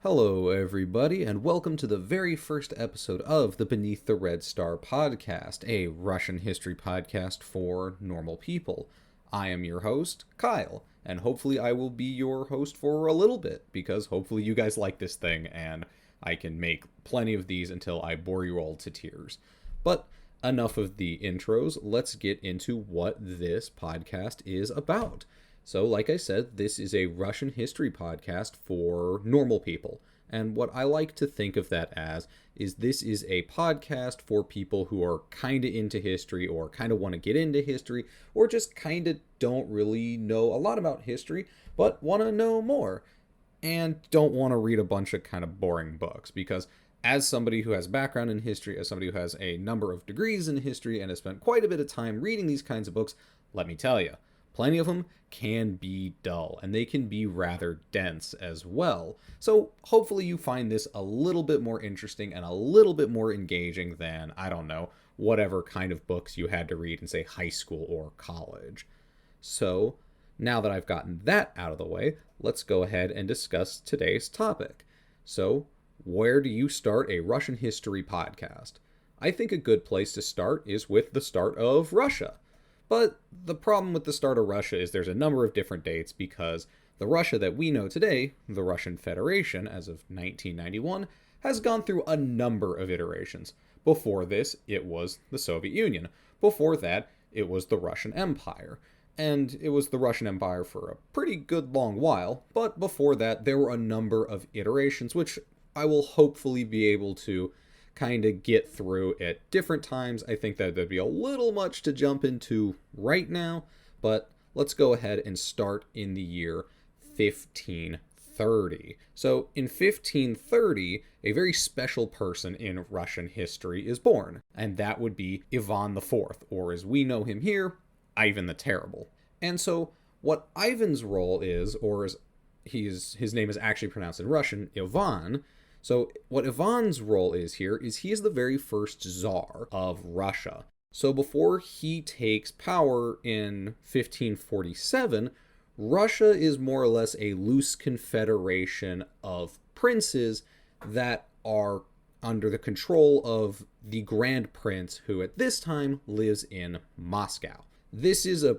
Hello, everybody, and welcome to the very first episode of the Beneath the Red Star podcast, a Russian history podcast for normal people. I am your host, Kyle, and hopefully I will be your host for a little bit, because hopefully you guys like this thing, and I can make plenty of these until I bore you all to tears. But enough of the intros, let's get into what this podcast is about. So, like I said, this is a Russian history podcast for normal people. And what I like to think of that as is this is a podcast for people who are kind of into history or kind of want to get into history or just kind of don't really know a lot about history but want to know more and don't want to read a bunch of kind of boring books because as somebody who has background in history, as somebody who has a number of degrees in history and has spent quite a bit of time reading these kinds of books, let me tell you, plenty of them can be dull, and they can be rather dense as well. So hopefully you find this a little bit more interesting and a little bit more engaging than, I don't know, whatever kind of books you had to read in, say, high school or college. So now that I've gotten that out of the way, let's go ahead and discuss today's topic. So, where do you start a Russian history podcast? I think a good place to start is with the start of Russia. But the problem with the start of Russia is there's a number of different dates because the Russia that we know today, the Russian Federation, as of 1991, has gone through a number of iterations. Before this, it was the Soviet Union. Before that, it was the Russian Empire. And it was the Russian Empire for a pretty good long while, but before that, there were a number of iterations, which I will hopefully be able to kind of get through at different times. I think that there'd be a little much to jump into right now, but let's go ahead and start in the year 1530. So in 1530, a very special person in Russian history is born, and that would be Ivan IV, or as we know him here, Ivan the Terrible. And so what Ivan's role is, or as his name is actually pronounced in Russian, Ivan. So what Ivan's role is here is he is the very first Tsar of Russia. So before he takes power in 1547, Russia is more or less a loose confederation of princes that are under the control of the Grand Prince, who at this time lives in Moscow. This is a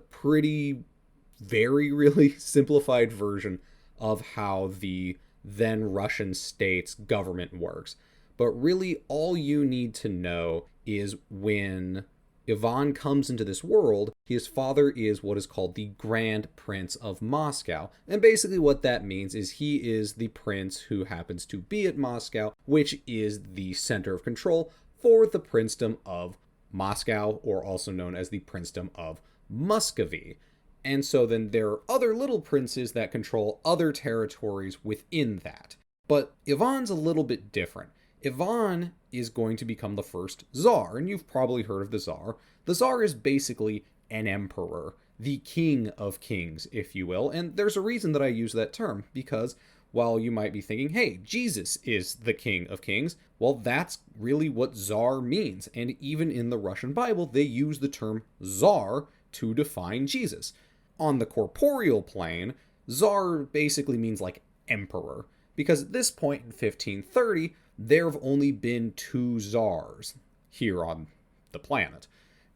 very really simplified version of how the then Russian state's government works. But really, all you need to know is when Ivan comes into this world, his father is what is called the Grand Prince of Moscow. And basically what that means is he is the prince who happens to be at Moscow, which is the center of control for the princedom of Moscow, or also known as the princedom of Muscovy. And so then there are other little princes that control other territories within that. But Ivan's a little bit different. Ivan is going to become the first Tsar, and you've probably heard of the Tsar. The Tsar is basically an emperor, the king of kings, if you will. And there's a reason that I use that term, because while you might be thinking, hey, Jesus is the king of kings, well, that's really what Tsar means. And even in the Russian Bible, they use the term Tsar to define Jesus. On the corporeal plane, Tsar basically means like emperor, because at this point in 1530, there have only been two Tsars here on the planet.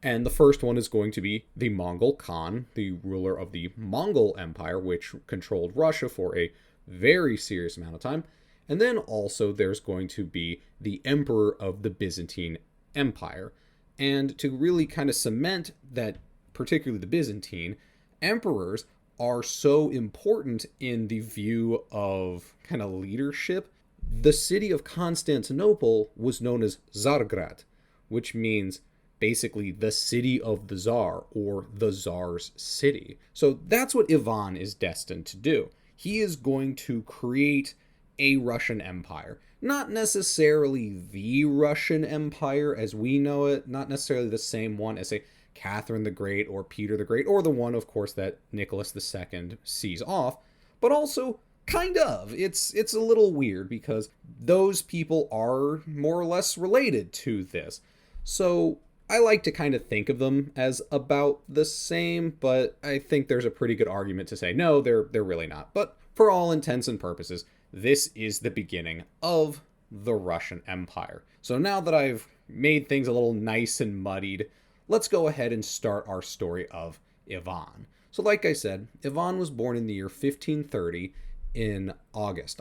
And the first one is going to be the Mongol Khan, the ruler of the Mongol Empire, which controlled Russia for a very serious amount of time. And then also there's going to be the Emperor of the Byzantine Empire. And to really kind of cement that, particularly the Byzantine, emperors are so important in the view of kind of leadership. The city of Constantinople was known as Tsargrad, which means basically the city of the Tsar, or the Tsar's city. So that's what Ivan is destined to do. He is going to create a Russian empire. Not necessarily the Russian Empire as we know it, not necessarily the same one as, say, Catherine the Great or Peter the Great, or the one, of course, that Nicholas II sees off, but also kind of. It's a little weird because those people are more or less related to this. So I like to kind of think of them as about the same, but I think there's a pretty good argument to say, no, they're really not. But for all intents and purposes, this is the beginning of the Russian Empire. So now that I've made things a little nice and muddied, let's go ahead and start our story of Ivan. So like I said, Ivan was born in the year 1530 on August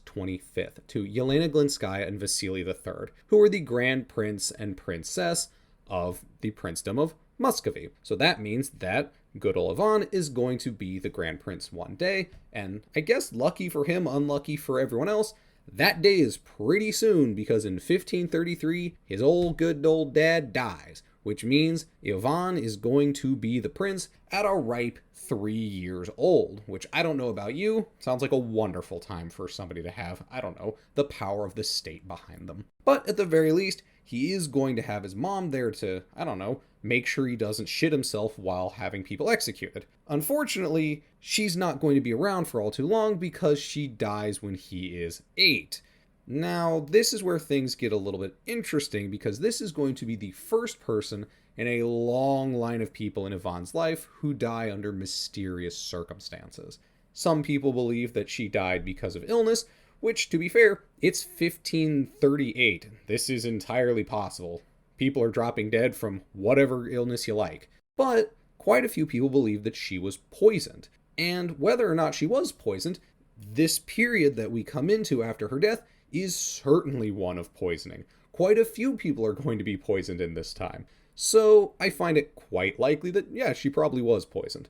25th, to Yelena Glinskaya and Vasily III, who were the Grand Prince and Princess of the Princedom of Muscovy. So that means that good old Ivan is going to be the Grand Prince one day, and I guess lucky for him, unlucky for everyone else, that day is pretty soon, because in 1533, his good old dad dies, which means Ivan is going to be the prince at a ripe 3 years old, which I don't know about you, sounds like a wonderful time for somebody to have, I don't know, the power of the state behind them. But at the very least, he is going to have his mom there to, I don't know, make sure he doesn't shit himself while having people executed. Unfortunately, she's not going to be around for all too long because she dies when he is 8. Now, this is where things get a little bit interesting, because this is going to be the first person in a long line of people in Ivan's life who die under mysterious circumstances. Some people believe that she died because of illness, which, to be fair, it's 1538. This is entirely possible. People are dropping dead from whatever illness you like. But quite a few people believe that she was poisoned. And whether or not she was poisoned, this period that we come into after her death is certainly one of poisoning. Quite a few people are going to be poisoned in this time. So I find it quite likely that, yeah, she probably was poisoned.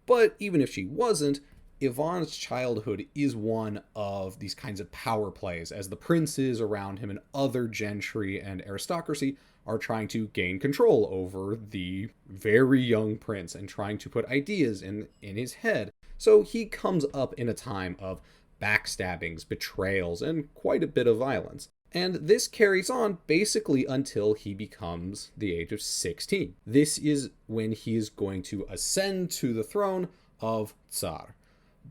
But even if she wasn't, Ivan's childhood is one of these kinds of power plays, as the princes around him and other gentry and aristocracy are trying to gain control over the very young prince and trying to put ideas in his head. So he comes up in a time of backstabbings, betrayals, and quite a bit of violence. And this carries on basically until he becomes the age of 16. This is when he is going to ascend to the throne of Tsar.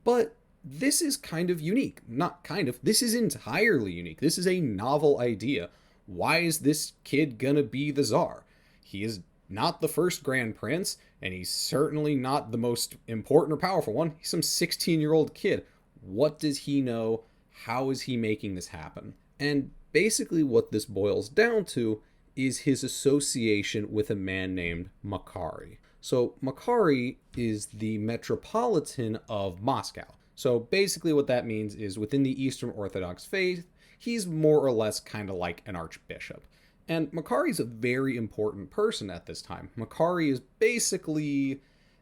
But this is kind of unique. Not kind of, this is entirely unique. This is a novel idea. Why is this kid gonna be the Tsar? He is not the first Grand Prince, and he's certainly not the most important or powerful one. He's some 16-year-old kid. What does he know? How is he making this happen? And basically what this boils down to is his association with a man named Makary. So Makary is the metropolitan of Moscow. So basically what that means is within the Eastern Orthodox faith, he's more or less kind of like an archbishop. And Makary's a very important person at this time. Makary is basically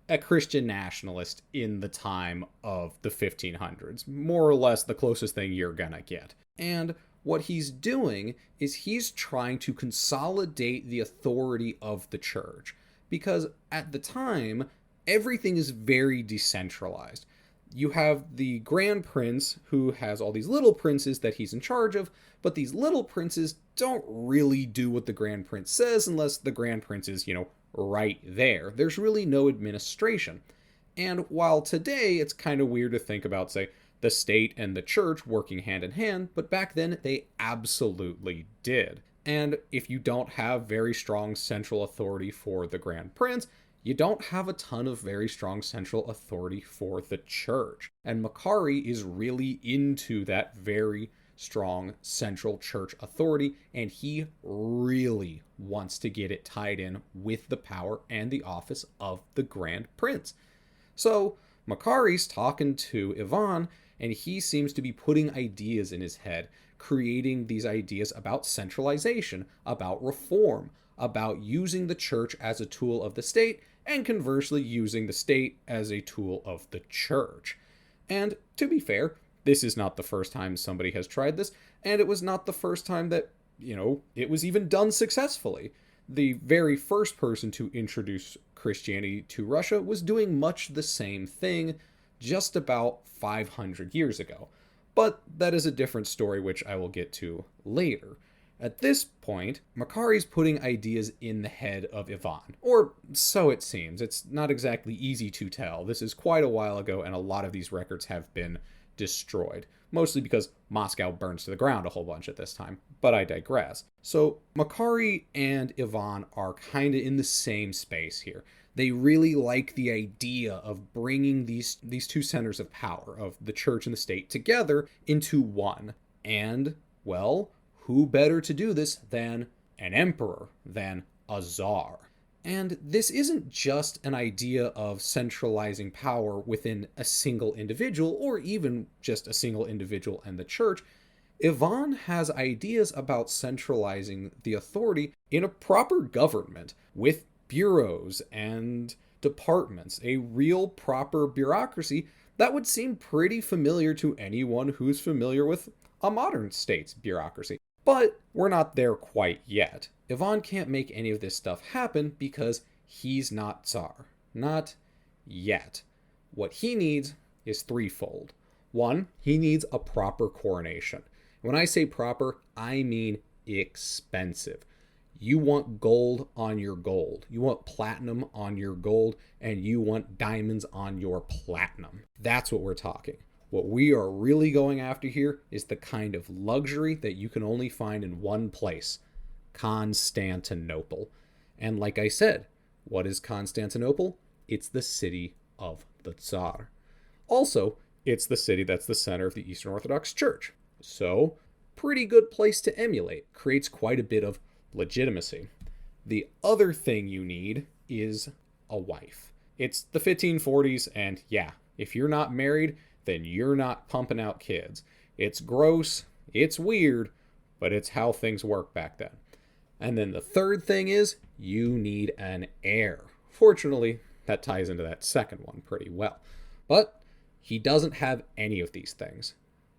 a Christian nationalist in the time of the 1500s. More or less the closest thing you're gonna get. And what he's doing is he's trying to consolidate the authority of the church. Because at the time, everything is very decentralized. You have the Grand Prince who has all these little princes that he's in charge of, but these little princes don't really do what the Grand Prince says unless the Grand Prince is, right there. There's really no administration. And while today it's kind of weird to think about, say, the state and the church working hand in hand, but back then they absolutely did. And if you don't have very strong central authority for the Grand Prince, you don't have a ton of very strong central authority for the church. And Makary is really into that very strong central church authority, and he really wants to get it tied in with the power and the office of the Grand Prince. So Makary's talking to Ivan, and he seems to be putting ideas in his head, creating these ideas about centralization, about reform, about using the church as a tool of the state, and conversely using the state as a tool of the church. And to be fair, this is not the first time somebody has tried this, and it was not the first time that, it was even done successfully. The very first person to introduce Christianity to Russia was doing much the same thing just about 500 years ago. But that is a different story, which I will get to later. At this point, Makary's putting ideas in the head of Ivan, or so it seems. It's not exactly easy to tell. This is quite a while ago, and a lot of these records have been destroyed, mostly because Moscow burns to the ground a whole bunch at this time, but I digress. So Makary and Ivan are kind of in the same space here. They really like the idea of bringing these two centers of power, of the church and the state, together into one. And, well, who better to do this than an emperor, than a czar? And this isn't just an idea of centralizing power within a single individual, or even just a single individual and the church. Ivan has ideas about centralizing the authority in a proper government with bureaus and departments, a real proper bureaucracy that would seem pretty familiar to anyone who's familiar with a modern state's bureaucracy. But we're not there quite yet. Ivan can't make any of this stuff happen because he's not Tsar. Not yet. What he needs is threefold. One, he needs a proper coronation. When I say proper, I mean expensive. You want gold on your gold. You want platinum on your gold, and you want diamonds on your platinum. That's what we're talking. What we are really going after here is the kind of luxury that you can only find in one place, Constantinople. And like I said, what is Constantinople? It's the city of the Tsar. Also, it's the city that's the center of the Eastern Orthodox Church. So, pretty good place to emulate. Creates quite a bit of legitimacy. The other thing you need is a wife. It's the 1540s, and yeah, if you're not married, then you're not pumping out kids. It's gross, it's weird, but it's how things work back then. And then the third thing is you need an heir. Fortunately, that ties into that second one pretty well. But he doesn't have any of these things.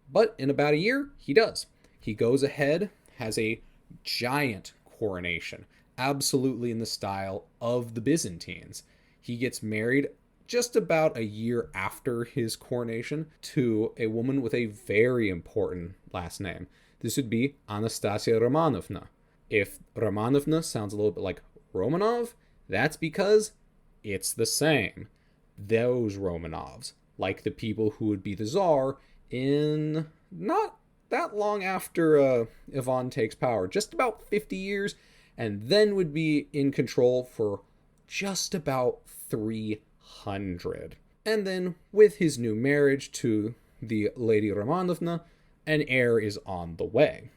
But in about a year, he does. He goes ahead, has a giant coronation, absolutely in the style of the Byzantines. He gets married just about a year after his coronation to a woman with a very important last name. This would be Anastasia Romanovna. If Romanovna sounds a little bit like Romanov, that's because it's the same. Those Romanovs, like the people who would be the Tsar in not that long after Ivan takes power, just about 50 years, and then would be in control for just about 300. And then, with his new marriage to the Lady Romanovna, an heir is on the way.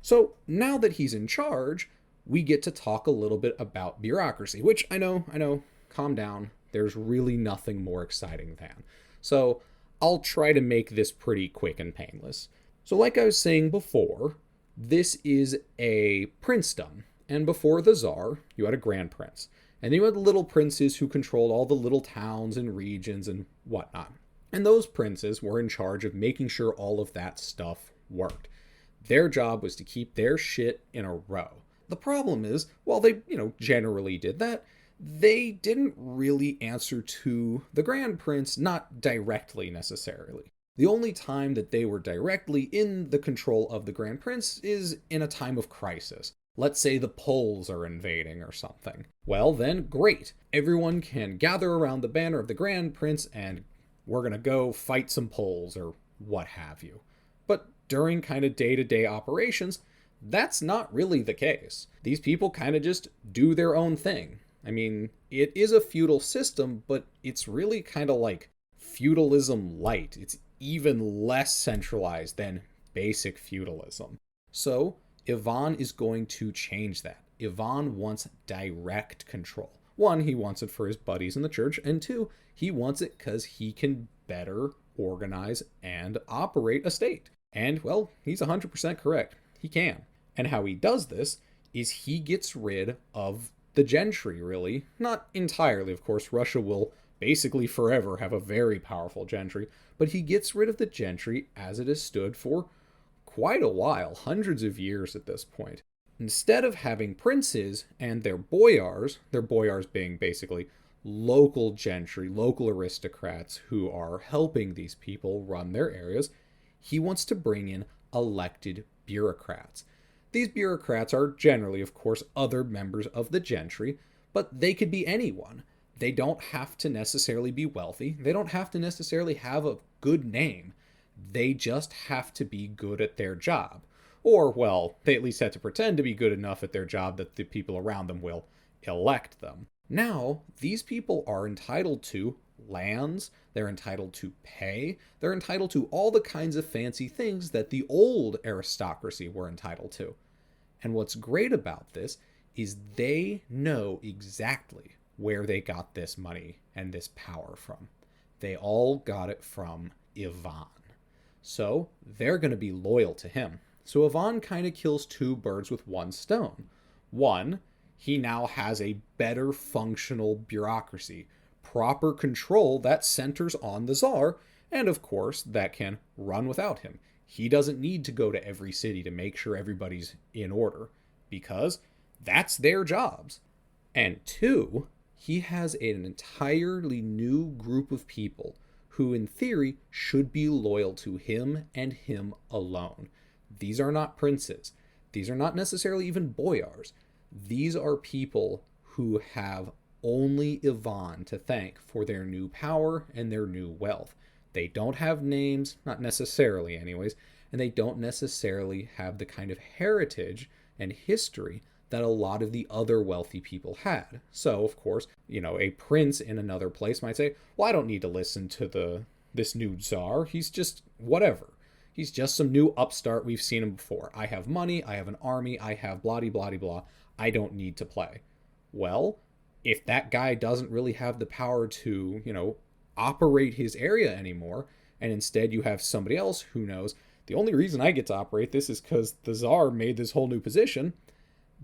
So, now that he's in charge, we get to talk a little bit about bureaucracy, which I know, calm down, there's really nothing more exciting than. So, I'll try to make this pretty quick and painless. So like I was saying before, this is a princedom. And before the Tsar, you had a grand prince. And then you had the little princes who controlled all the little towns and regions and whatnot. And those princes were in charge of making sure all of that stuff worked. Their job was to keep their shit in a row. The problem is, while they, generally did that, they didn't really answer to the Grand Prince, not directly necessarily. The only time that they were directly in the control of the Grand Prince is in a time of crisis. Let's say the Poles are invading or something. Well, then, great. Everyone can gather around the banner of the Grand Prince and we're gonna go fight some Poles or what have you. But during kind of day-to-day operations, that's not really the case. These people kind of just do their own thing. I mean, it is a feudal system, but it's really kind of like feudalism light. It's even less centralized than basic feudalism. So, Ivan is going to change that. Ivan wants direct control. One, he wants it for his buddies in the church, and two, he wants it because he can better organize and operate a state. And, well, he's 100% correct. He can. And how he does this is he gets rid of the gentry, really. Not entirely, of course. Russia will basically forever have a very powerful gentry, but he gets rid of the gentry as it has stood for quite a while, hundreds of years at this point. Instead of having princes and their boyars being basically local gentry, local aristocrats who are helping these people run their areas, he wants to bring in elected bureaucrats. These bureaucrats are generally, of course, other members of the gentry, but they could be anyone. They don't have to necessarily be wealthy. They don't have to necessarily have a good name. They just have to be good at their job. Or, well, they at least have to pretend to be good enough at their job that the people around them will elect them. Now, these people are entitled to lands, they're entitled to pay, they're entitled to all the kinds of fancy things that the old aristocracy were entitled to. And what's great about this is they know exactly where they got this money and this power from. They all got it from Ivan. So they're going to be loyal to him. So Ivan kind of kills two birds with one stone. One, he now has a better functional bureaucracy, proper control that centers on the Tsar, and of course, that can run without him. He doesn't need to go to every city to make sure everybody's in order, because that's their jobs. And two, he has an entirely new group of people who, in theory, should be loyal to him and him alone. These are not princes. These are not necessarily even boyars. These are people who have only Ivan to thank for their new power and their new wealth. They don't have names, not necessarily anyways, and they don't necessarily have the kind of heritage and history that a lot of the other wealthy people had. So, of course, a prince in another place might say, well, I don't need to listen to this new czar. He's just whatever. He's just some new upstart. We've seen him before. I have money. I have an army. I have blah, blah, blah. I don't need to play. Well, if that guy doesn't really have the power to, operate his area anymore, and instead you have somebody else who knows, the only reason I get to operate this is because the Tsar made this whole new position,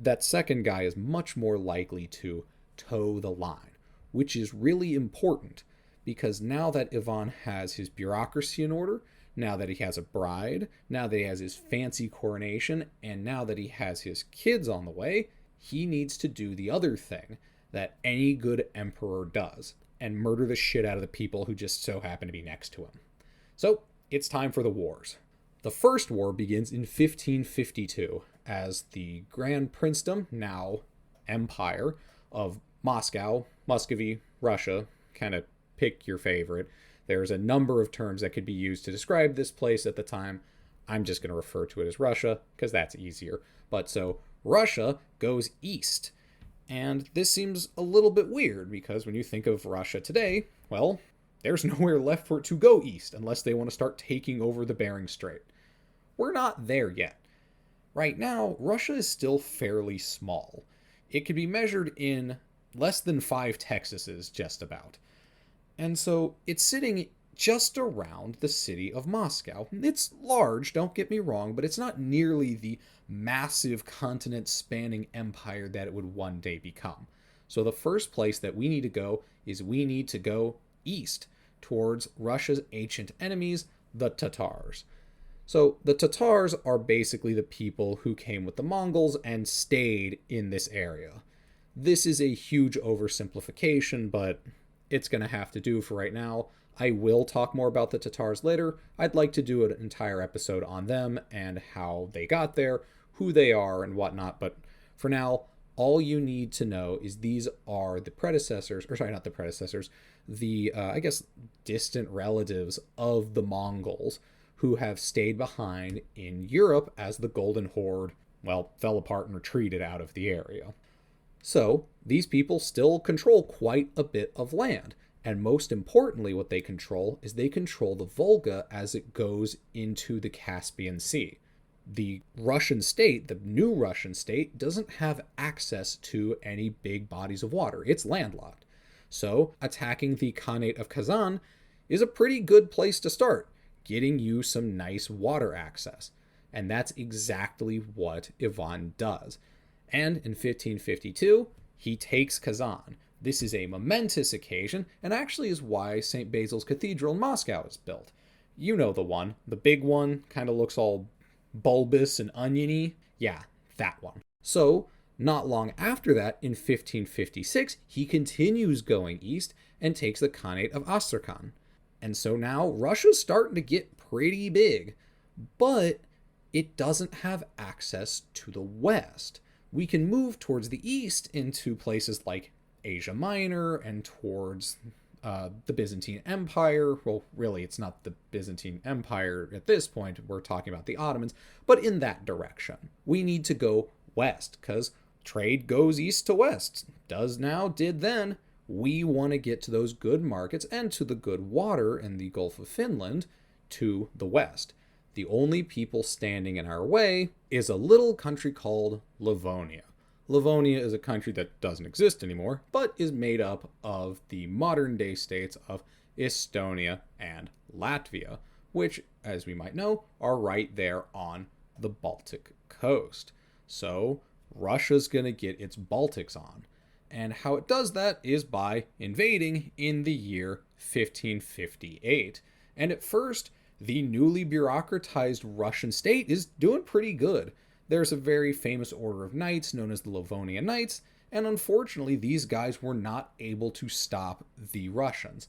that second guy is much more likely to toe the line, which is really important, because now that Ivan has his bureaucracy in order, now that he has a bride, now that he has his fancy coronation, and now that he has his kids on the way, he needs to do the other thing that any good emperor does, and murder the shit out of the people who just so happen to be next to him. So, it's time for the wars. The first war begins in 1552, as the Grand Princedom, now Empire, of Moscow, Muscovy, Russia, kind of pick your favorite. There's a number of terms that could be used to describe this place at the time. I'm just going to refer to it as Russia, because that's easier. But so, Russia goes east. And this seems a little bit weird, because when you think of Russia today, well, there's nowhere left for it to go east, unless they want to start taking over the Bering Strait. We're not there yet. Right now, Russia is still fairly small. It can be measured in less than 5 Texases, just about. And so it's sitting just around the city of Moscow. It's large, don't get me wrong, but it's not nearly the massive continent-spanning empire that it would one day become. So the first place that we need to go is we need to go east towards Russia's ancient enemies, the Tatars. So the Tatars are basically the people who came with the Mongols and stayed in this area. This is a huge oversimplification, but it's going to have to do for right now. I will talk more about the Tatars later. I'd like to do an entire episode on them and how they got there, who they are, and whatnot. But for now, all you need to know is these are the predecessors, or sorry, not the predecessors, the, distant relatives of the Mongols who have stayed behind in Europe as the Golden Horde, fell apart and retreated out of the area. So, these people still control quite a bit of land. And most importantly, what they control is they control the Volga as it goes into the Caspian Sea. The Russian state, the new Russian state, doesn't have access to any big bodies of water. It's landlocked. So, attacking the Khanate of Kazan is a pretty good place to start, getting you some nice water access. And that's exactly what Ivan does. And in 1552, he takes Kazan. This is a momentous occasion, and actually is why St. Basil's Cathedral in Moscow is built. You know the one. The big one, kind of looks all bulbous and oniony. Yeah, that one. So, not long after that, in 1556, he continues going east and takes the Khanate of Astrakhan. And so now, Russia's starting to get pretty big, but it doesn't have access to the west. We can move towards the east into places like Asia Minor and towards the Byzantine Empire. Well, really, it's not the Byzantine Empire at this point. We're talking about the Ottomans, but in that direction. We need to go west, because trade goes east to west. Does now, did then. We want to get to those good markets and to the good water in the Gulf of Finland to the west. The only people standing in our way is a little country called Livonia. Livonia is a country that doesn't exist anymore, but is made up of the modern day states of Estonia and Latvia, which, as we might know, are right there on the Baltic coast. So Russia's going to get its Baltics on. And how it does that is by invading in the year 1558. And at first, the newly bureaucratized Russian state is doing pretty good. There's a very famous order of knights known as the Livonian Knights, and unfortunately these guys were not able to stop the Russians.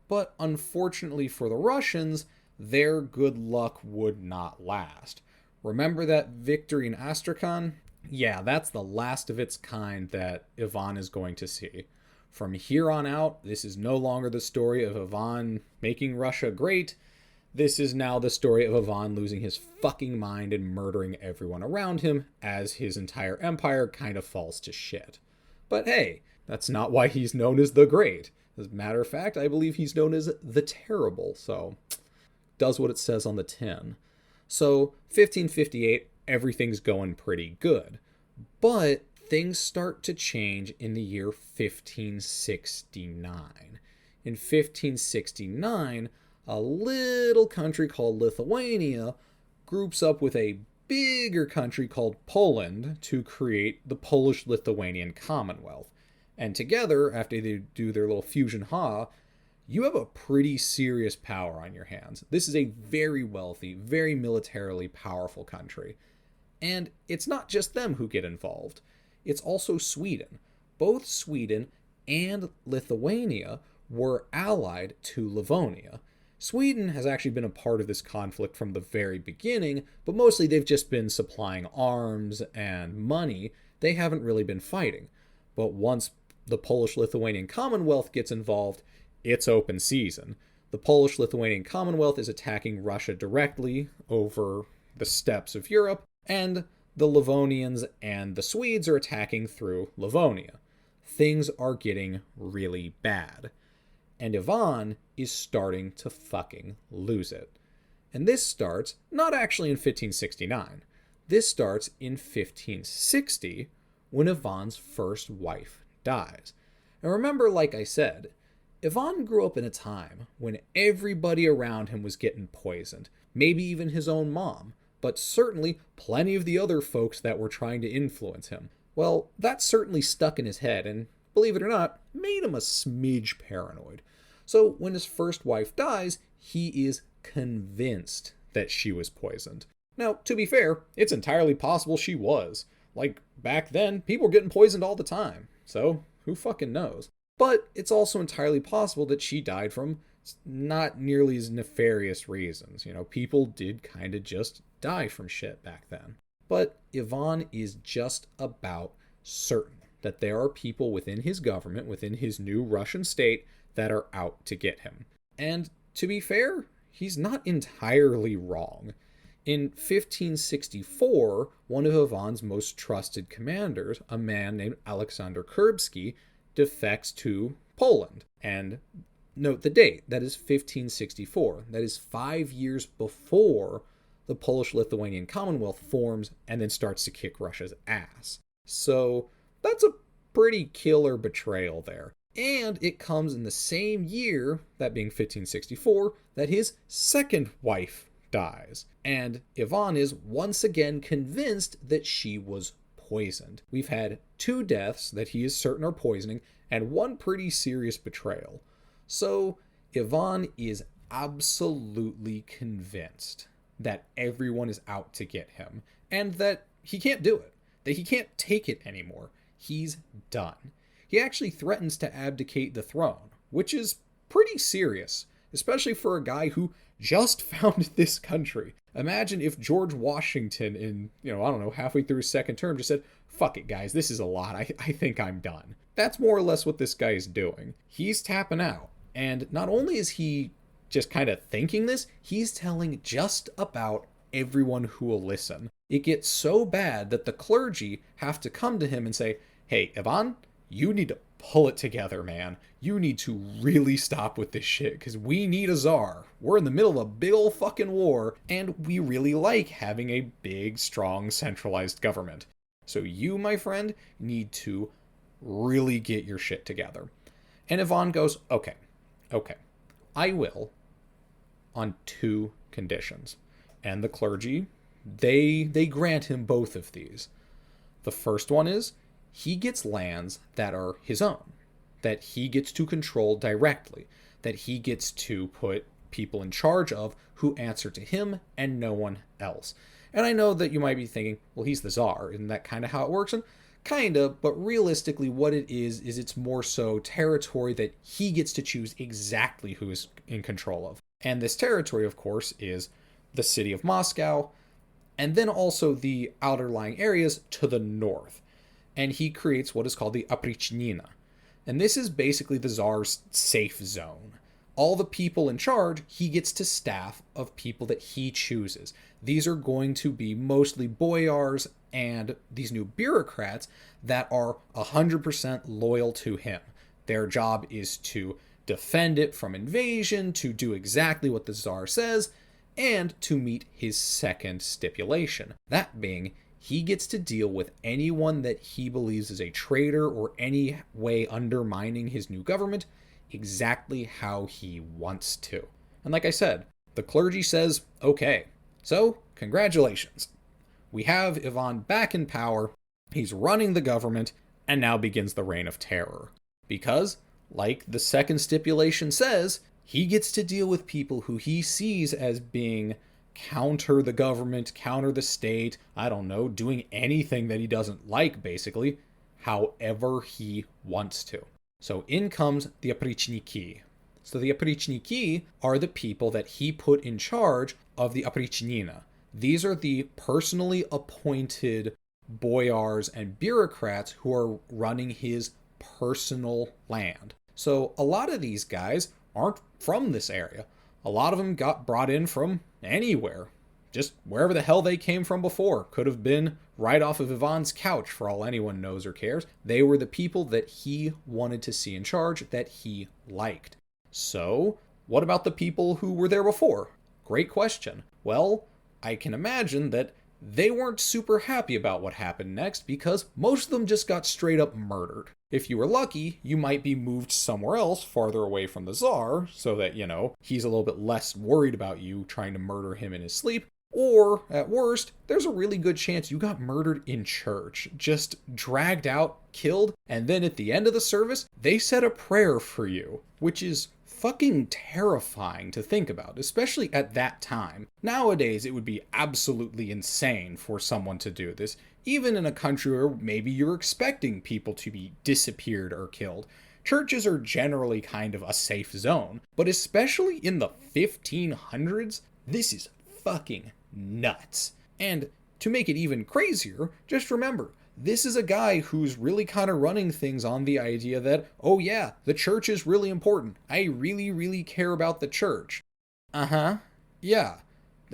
But unfortunately for the Russians, their good luck would not last. Remember that victory in Astrakhan? Yeah, that's the last of its kind that Ivan is going to see. From here on out, this is no longer the story of Ivan making Russia great. This is now the story of Ivan losing his fucking mind and murdering everyone around him as his entire empire kind of falls to shit. But hey, that's not why he's known as the Great. As a matter of fact, I believe he's known as the Terrible, so does what it says on the tin. So 1558, everything's going pretty good. But things start to change in the year 1569. In 1569, a little country called Lithuania groups up with a bigger country called Poland to create the Polish-Lithuanian Commonwealth. And together, after they do their little fusion you have a pretty serious power on your hands. This is a very wealthy, very militarily powerful country. And it's not just them who get involved. It's also Sweden. Both Sweden and Lithuania were allied to Livonia. Sweden has actually been a part of this conflict from the very beginning, but mostly they've just been supplying arms and money. They haven't really been fighting. But once the Polish-Lithuanian Commonwealth gets involved, it's open season. The Polish-Lithuanian Commonwealth is attacking Russia directly over the steppes of Europe, and the Livonians and the Swedes are attacking through Livonia. Things are getting really bad. And Ivan is starting to fucking lose it. And this starts not actually in 1569. This starts in 1560 when Ivan's first wife dies. And remember, like I said, Ivan grew up in a time when everybody around him was getting poisoned. Maybe even his own mom, but certainly plenty of the other folks that were trying to influence him. Well, that certainly stuck in his head and, believe it or not, made him a smidge paranoid. So when his first wife dies, he is convinced that she was poisoned. Now, to be fair, it's entirely possible she was. Like, back then, people were getting poisoned all the time. So, who fucking knows? But it's also entirely possible that she died from not nearly as nefarious reasons. People did kind of just die from shit back then. But Ivan is just about certain that there are people within his government, within his new Russian state, that are out to get him. And to be fair, he's not entirely wrong. In 1564, one of Ivan's most trusted commanders, a man named Alexander Kurbsky, defects to Poland. And note the date, that is 1564. That is 5 years before the Polish-Lithuanian Commonwealth forms and then starts to kick Russia's ass. So that's a pretty killer betrayal there. And it comes in the same year, that being 1564, that his second wife dies. And Ivan is once again convinced that she was poisoned. We've had 2 deaths that he is certain are poisoning, and 1 pretty serious betrayal. So Ivan is absolutely convinced that everyone is out to get him, and that he can't do it, that he can't take it anymore. He's done. He actually threatens to abdicate the throne, which is pretty serious, especially for a guy who just founded this country. Imagine if George Washington in, halfway through his second term just said, fuck it guys, this is a lot, I think I'm done. That's more or less what this guy is doing. He's tapping out. And not only is he just kind of thinking this, he's telling just about everyone who will listen. It gets so bad that the clergy have to come to him and say, hey, Ivan, you need to pull it together, man. You need to really stop with this shit, because we need a czar. We're in the middle of a big ol' fucking war, and we really like having a big, strong, centralized government. So you, my friend, need to really get your shit together. And Ivan goes, okay, I will, on 2 conditions. And the clergy, they grant him both of these. The first one is, he gets lands that are his own, that he gets to control directly, that he gets to put people in charge of who answer to him and no one else. And I know that you might be thinking, well, he's the czar. Isn't that kind of how it works? And kind of, but realistically what it is it's more so territory that he gets to choose exactly who is in control of. And this territory, of course, is the city of Moscow, and then also the outer lying areas to the north. And he creates what is called the Oprichnina. And this is basically the czar's safe zone. All the people in charge, he gets to staff of people that he chooses. These are going to be mostly boyars and these new bureaucrats that are 100% loyal to him. Their job is to defend it from invasion, to do exactly what the czar says, and to meet his second stipulation. That being, he gets to deal with anyone that he believes is a traitor or any way undermining his new government exactly how he wants to. And like I said, the clergy says, okay, so congratulations. We have Ivan back in power, he's running the government, and now begins the reign of terror. Because, like the second stipulation says, he gets to deal with people who he sees as being counter the government, counter the state, I don't know, doing anything that he doesn't like, basically, however he wants to. So in comes the Oprichniki. So the Oprichniki are the people that he put in charge of the Oprichnina. These are the personally appointed boyars and bureaucrats who are running his personal land. So a lot of these guys aren't from this area. A lot of them got brought in from anywhere. Just wherever the hell they came from before. Could have been right off of Ivan's couch for all anyone knows or cares. They were the people that he wanted to see in charge, that he liked. So, what about the people who were there before? Great question. Well, I can imagine that they weren't super happy about what happened next because most of them just got straight up murdered. If you were lucky, you might be moved somewhere else farther away from the Tsar so that, he's a little bit less worried about you trying to murder him in his sleep. Or, at worst, there's a really good chance you got murdered in church, just dragged out, killed, and then at the end of the service, they said a prayer for you, which is fucking terrifying to think about, especially at that time. Nowadays, it would be absolutely insane for someone to do this, even in a country where maybe you're expecting people to be disappeared or killed. Churches are generally kind of a safe zone, but especially in the 1500s, this is fucking nuts. And to make it even crazier, just remember, this is a guy who's really kind of running things on the idea that, oh yeah, the church is really important. I really, really care about the church. Yeah.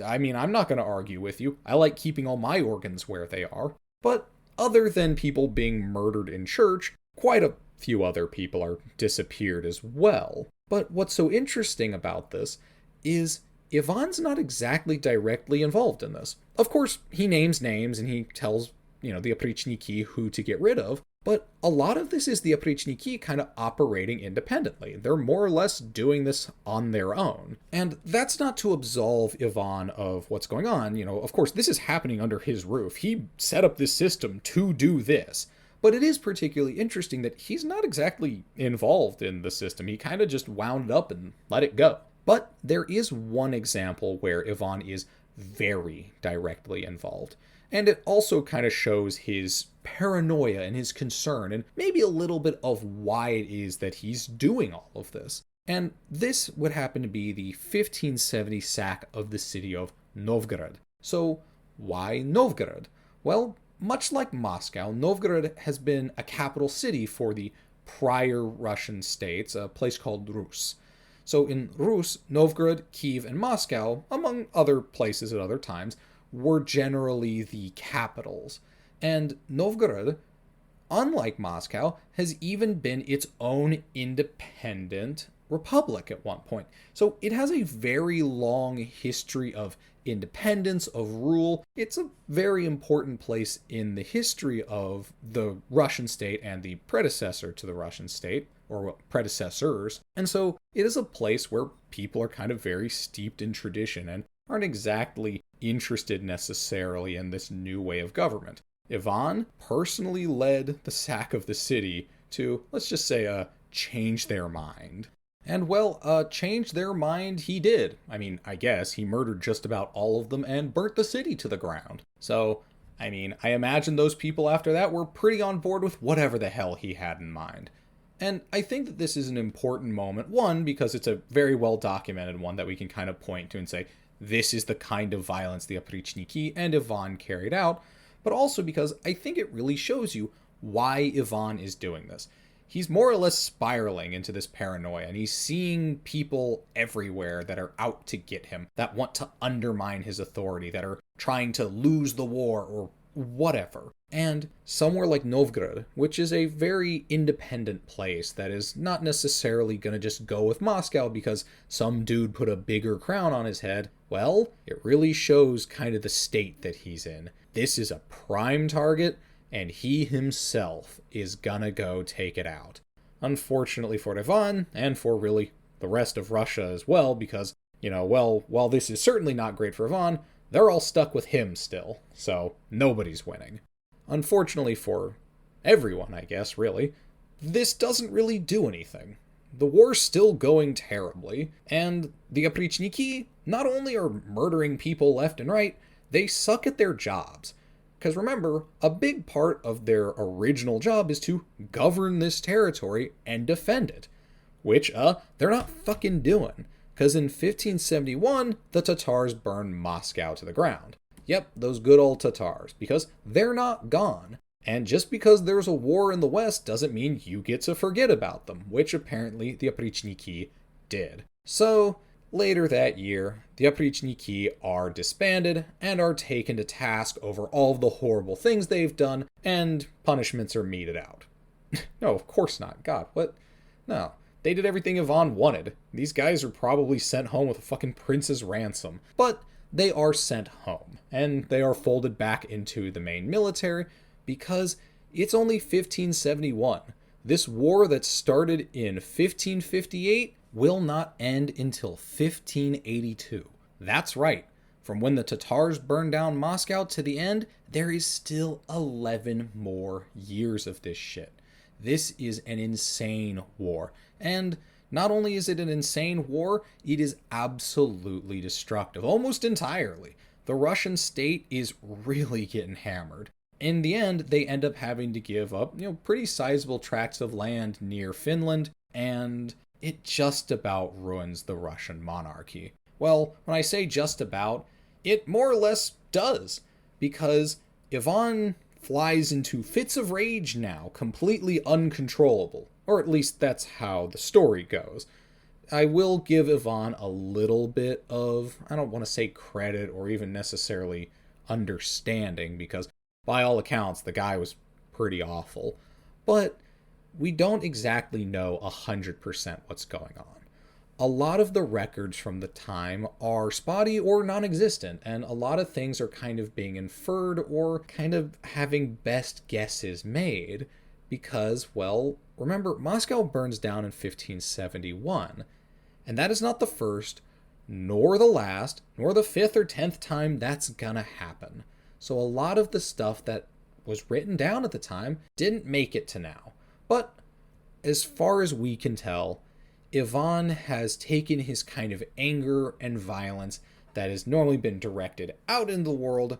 I mean, I'm not going to argue with you. I like keeping all my organs where they are. But other than people being murdered in church, quite a few other people are disappeared as well. But what's so interesting about this is Ivan's not exactly directly involved in this. Of course, he names names and he tells, the Oprichniki who to get rid of, but a lot of this is the Oprichniki kind of operating independently. They're more or less doing this on their own. And that's not to absolve Ivan of what's going on. Of course, this is happening under his roof. He set up this system to do this. But it is particularly interesting that he's not exactly involved in the system. He kind of just wound it up and let it go. But there is one example where Ivan is very directly involved. And it also kind of shows his paranoia and his concern and maybe a little bit of why it is that he's doing all of this. And this would happen to be the 1570 sack of the city of Novgorod. So why Novgorod? Well, much like Moscow, Novgorod has been a capital city for the prior Russian states, a place called Rus. So in Rus, Novgorod, Kiev, and Moscow, among other places at other times, were generally the capitals. And Novgorod, unlike Moscow, has even been its own independent republic at one point. So it has a very long history of independence, of rule. It's a very important place in the history of the Russian state and the predecessor to the Russian state, or predecessors. And so it is a place where people are kind of very steeped in tradition and aren't exactly interested necessarily in this new way of government. Ivan personally led the sack of the city to, let's just say, change their mind. And well, change their mind he did. I mean, I guess he murdered just about all of them and burnt the city to the ground. So, I mean, I imagine those people after that were pretty on board with whatever the hell he had in mind. And I think that this is an important moment, one, because it's a very well documented one that we can kind of point to and say, this is the kind of violence the Oprichniki and Ivan carried out, but also because I think it really shows you why Ivan is doing this. He's more or less spiraling into this paranoia, and he's seeing people everywhere that are out to get him, that want to undermine his authority, that are trying to lose the war or whatever. And somewhere like Novgorod, which is a very independent place that is not necessarily going to just go with Moscow because some dude put a bigger crown on his head, well, it really shows kind of the state that he's in. This is a prime target, and he himself is gonna go take it out. Unfortunately for Ivan, and for really the rest of Russia as well, because, while this is certainly not great for Ivan, they're all stuck with him still, so nobody's winning. Unfortunately for everyone, I guess, really, this doesn't really do anything. The war's still going terribly, and the Oprichniki not only are murdering people left and right, they suck at their jobs. Because remember, a big part of their original job is to govern this territory and defend it. Which, they're not fucking doing. Because in 1571, the Tatars burned Moscow to the ground. Yep, those good old Tatars. Because they're not gone. And just because there's a war in the West doesn't mean you get to forget about them. Which apparently the Oprichniki did. So, later that year, the Oprichniki are disbanded and are taken to task over all of the horrible things they've done, and punishments are meted out. No, of course not. God, what? No. They did everything Ivan wanted. These guys are probably sent home with a fucking prince's ransom. But they are sent home, and they are folded back into the main military because it's only 1571. This war that started in 1558 will not end until 1582. That's right. From when the Tatars burned down Moscow to the end, there is still 11 more years of this shit. This is an insane war. And not only is it an insane war, it is absolutely destructive, almost entirely. The Russian state is really getting hammered. In the end, they end up having to give up, pretty sizable tracts of land near Finland, and it just about ruins the Russian monarchy. Well, when I say just about, it more or less does, because Ivan flies into fits of rage now, completely uncontrollable. Or at least that's how the story goes. I will give Ivan a little bit of, I don't want to say credit or even necessarily understanding, because by all accounts, the guy was pretty awful. But we don't exactly know 100% what's going on. A lot of the records from the time are spotty or non-existent, and a lot of things are kind of being inferred or kind of having best guesses made because, well, remember, Moscow burns down in 1571, and that is not the first, nor the last, nor the 5th or 10th time that's gonna happen. So a lot of the stuff that was written down at the time didn't make it to now. But as far as we can tell, Ivan has taken his kind of anger and violence that has normally been directed out in the world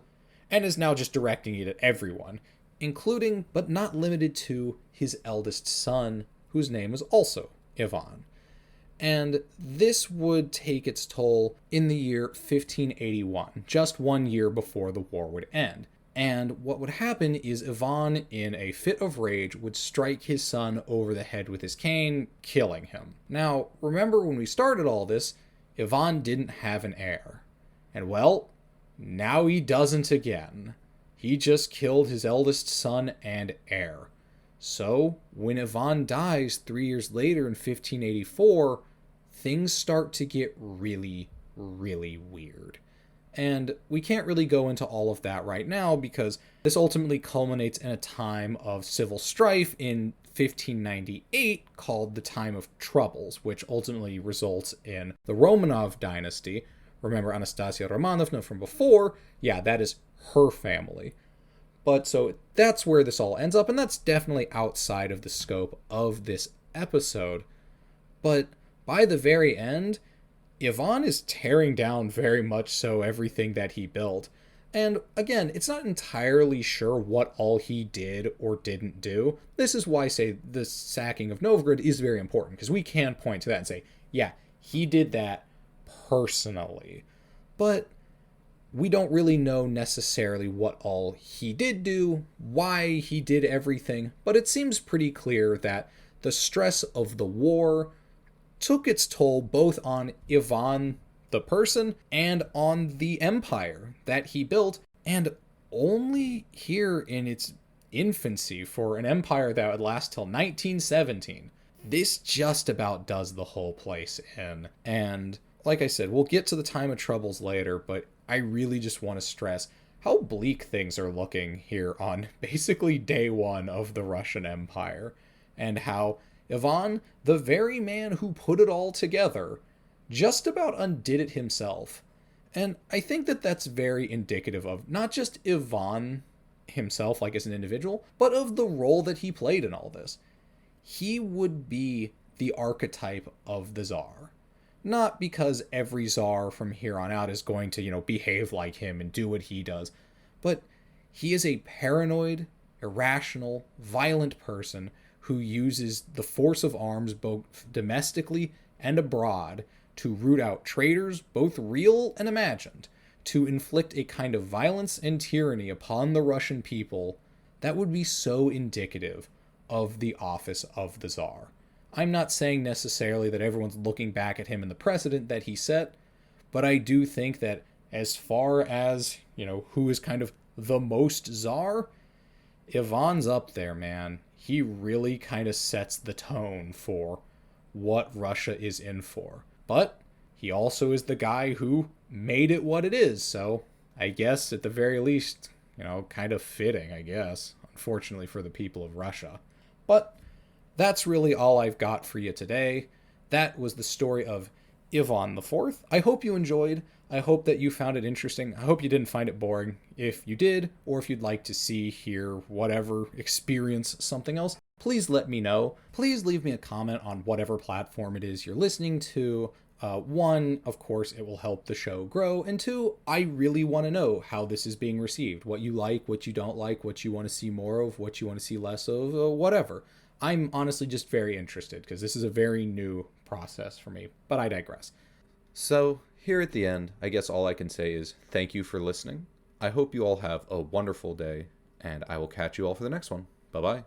and is now just directing it at everyone, including, but not limited to, his eldest son, whose name is also Ivan. And this would take its toll in the year 1581, just 1 year before the war would end. And what would happen is Ivan, in a fit of rage, would strike his son over the head with his cane, killing him. Now, remember when we started all this, Ivan didn't have an heir. And well, now he doesn't again. He just killed his eldest son and heir. So, when Ivan dies 3 years later in 1584, things start to get really, really weird. And we can't really go into all of that right now because this ultimately culminates in a time of civil strife in 1598 called the Time of Troubles, which ultimately results in the Romanov dynasty. Remember Anastasia Romanovna from before? Yeah, that is her family. But so that's where this all ends up, and that's definitely outside of the scope of this episode. But by the very end, Ivan is tearing down very much so everything that he built. And again, it's not entirely sure what all he did or didn't do. This is why I say the sacking of Novgorod is very important, because we can point to that and say, yeah, he did that personally. But we don't really know necessarily what all he did do, why he did everything, but it seems pretty clear that the stress of the war took its toll both on Ivan the person and on the empire that he built, and only here in its infancy for an empire that would last till 1917. This just about does the whole place in. And like I said, we'll get to the Time of Troubles later, but I really just want to stress how bleak things are looking here on basically day one of the Russian Empire, and how Ivan, the very man who put it all together, just about undid it himself. And I think that that's very indicative of not just Ivan himself, like as an individual, but of the role that he played in all this. He would be the archetype of the Tsar. Not because every Tsar from here on out is going to, behave like him and do what he does, but he is a paranoid, irrational, violent person who uses the force of arms both domestically and abroad to root out traitors, both real and imagined, to inflict a kind of violence and tyranny upon the Russian people that would be so indicative of the office of the Tsar. I'm not saying necessarily that everyone's looking back at him and the precedent that he set, but I do think that as far as, who is kind of the most Tsar, Ivan's up there, man. He really kind of sets the tone for what Russia is in for. But he also is the guy who made it what it is, so I guess at the very least, kind of fitting, I guess, unfortunately for the people of Russia. But that's really all I've got for you today. That was the story of Ivan IV. I hope you enjoyed. I hope that you found it interesting. I hope you didn't find it boring. If you did, or if you'd like to see, hear, whatever, experience something else, please let me know. Please leave me a comment on whatever platform it is you're listening to. One, of course, it will help the show grow. And two, I really want to know how this is being received. What you like, what you don't like, what you want to see more of, what you want to see less of, whatever. I'm honestly just very interested because this is a very new process for me, but I digress. So here at the end, I guess all I can say is thank you for listening. I hope you all have a wonderful day, and I will catch you all for the next one. Bye-bye.